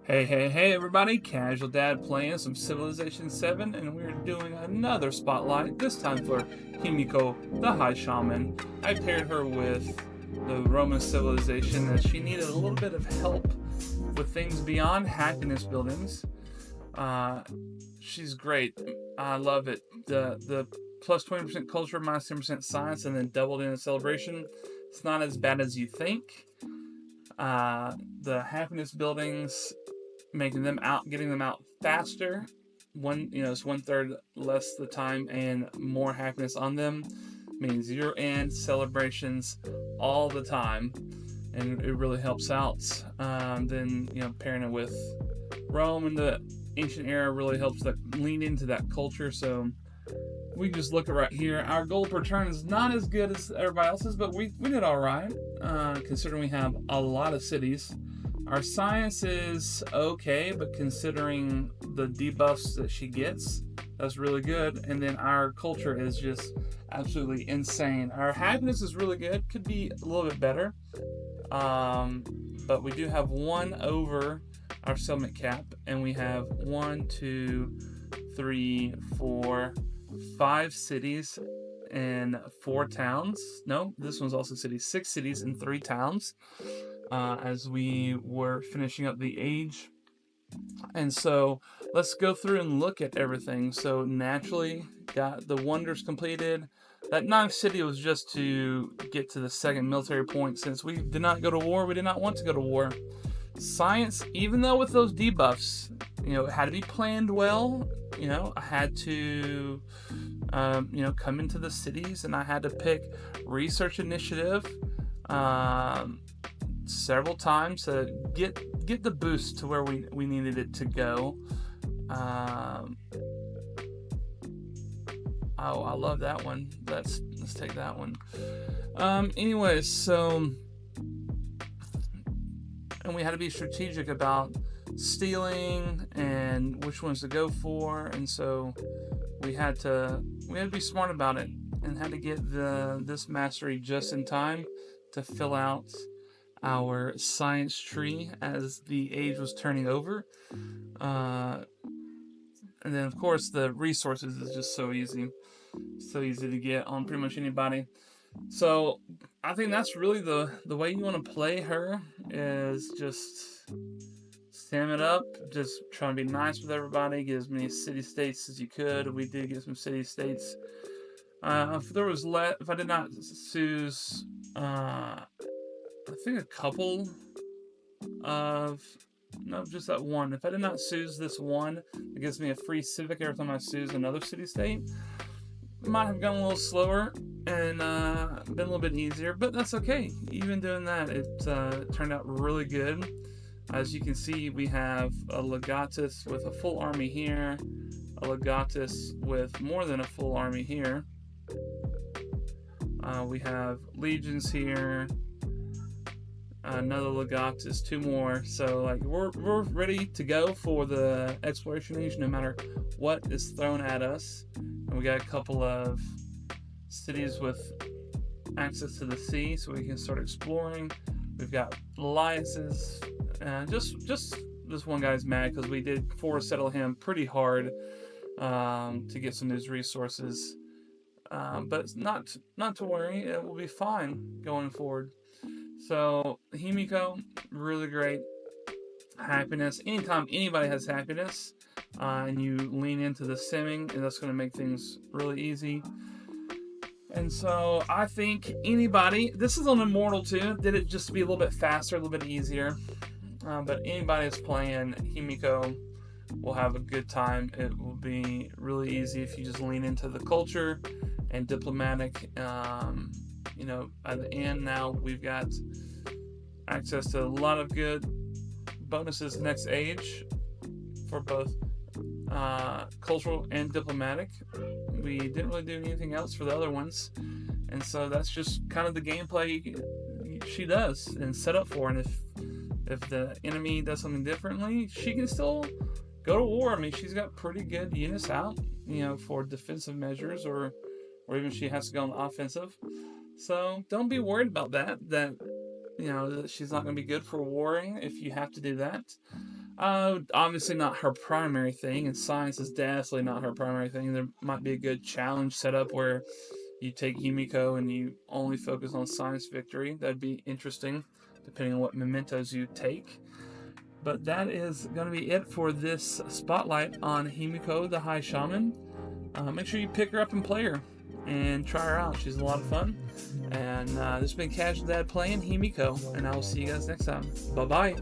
Hey everybody, Casual Dad playing some Civilization VII, and we're doing another spotlight, this time for Himiko, the High Shaman. I paired her with the Roman civilization as she needed a little bit of help with things beyond happiness buildings. Uh, she's great. I love it. The plus 20% culture, minus 10% science, and then doubled in a celebration. It's not as bad as you think. The happiness buildings making them out, getting them out faster. It's 1/3 less the time and more happiness on them. Means you're in celebrations all the time, and it really helps out. Then pairing it with Rome in the ancient era really helps that lean into that culture. So we can just look at right here. Our gold per turn is not as good as everybody else's, but we did all right, considering we have a lot of cities. Our science is okay, but considering the debuffs that she gets, that's really good. And then our culture is just absolutely insane. Our happiness is really good, could be a little bit better. But we do have one over our settlement cap, and we have 1, 2, 3, 4, 5 cities and 4 towns. No, this one's also cities. 6 cities and 3 towns. As we were finishing up the age. And so let's go through and look at everything. So naturally got the wonders completed. That 9th city was just to get to the 2nd military point. Since we did not go to war, we did not want to go to war. Science, even though with those debuffs, it had to be planned well. I had to come into the cities, and I had to pick research initiative several times to get the boost to where we needed it to go. Oh, I love that one. Let's take that one. Anyways, so, and we had to be strategic about stealing and which ones to go for, and so we had to be smart about it and had to get this mastery just in time to fill out our science tree as the age was turning over. And then, of course, the resources is just so easy to get on pretty much anybody. So I think that's really the way you want to play her, is just stem it up, just trying to be nice with everybody, get as many city states as you could. We did get some city states. If I did not choose, I think a couple of, no, just that one. If I did not choose this one, it gives me a free civic every time I choose another city state. Might have gone a little slower and been a little bit easier, but that's okay. Even doing that, it turned out really good. As you can see, we have a legatus with a full army here, a legatus with more than a full army here. We have legions here, another legatus, 2 more. So like we're ready to go for the exploration age, no matter what is thrown at us. And we got a couple of cities with access to the sea, so we can start exploring. We've got alliances. Just this one guy's mad because we did force settle him pretty hard to get some of these resources. But not to worry, it will be fine going forward. So Himiko, really great. Happiness. Anytime anybody has happiness, and you lean into the simming, and that's going to make things really easy. And so I think anybody, this is on Immortal too, did it just to be a little bit faster, a little bit easier. But anybody that's playing Himiko will have a good time. It will be really easy if you just lean into the culture and diplomatic. At the end now we've got access to a lot of good bonuses next age for both cultural and diplomatic. We didn't really do anything else for the other ones, and so that's just kind of the gameplay she does and set up for. And if the enemy does something differently, she can still go to war. I mean, she's got pretty good units out, for defensive measures, or even she has to go on the offensive. So don't be worried about that she's not going to be good for warring if you have to do that. Obviously not her primary thing, and science is definitely not her primary thing. There might be a good challenge set up where you take Himiko and you only focus on science victory. That'd be interesting, depending on what mementos you take. But that is going to be it for this spotlight on Himiko the High Shaman. Make sure you pick her up and play her and try her out. She's a lot of fun. And this has been Casual Dad playing Himiko, and I will see you guys next time. Bye bye.